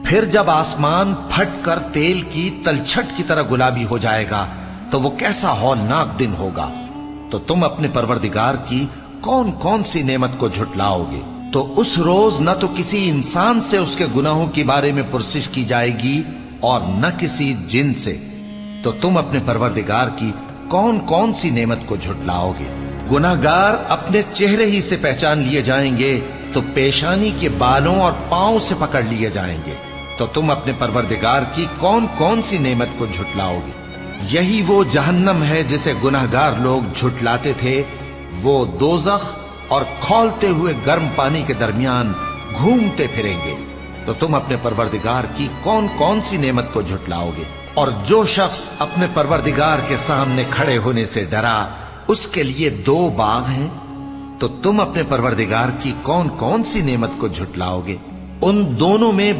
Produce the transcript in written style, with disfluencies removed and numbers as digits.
پھر جب آسمان پھٹ کر تیل کی تلچھٹ کی طرح گلابی ہو جائے گا تو وہ کیسا ہولناک دن ہوگا۔ تو تم اپنے پروردگار کی کون کون سی نعمت کو جھٹلاؤ گے؟ تو اس روز نہ تو کسی انسان سے اس کے گناہوں کے بارے میں پرسش کی جائے گی اور نہ کسی جن سے۔ تو تم اپنے پروردگار کی کون کون سی نعمت کو جھٹلاؤ گے؟ گناہگار اپنے چہرے ہی سے پہچان لیے جائیں گے تو پیشانی کے بالوں اور پاؤں سے پکڑ لیے جائیں گے۔ تو تم اپنے پروردگار کی کون کون سی نعمت کو جھٹلاؤ گے؟ یہی وہ جہنم ہے جسے گناہگار لوگ جھٹلاتے تھے، وہ دوزخ اور کھولتے ہوئے گرم پانی کے درمیان گھومتے پھریں گے۔ تو تم اپنے پروردگار کی کون کون سی نعمت کو جھٹلاؤ گے؟ اور جو شخص اپنے پروردگار کے سامنے کھڑے ہونے سے ڈرا، اس کے لیے 2 باغ ہیں۔ تو تم اپنے پروردگار کی کون کون سی نعمت کو جھٹلاؤ گے؟ ان دونوں میں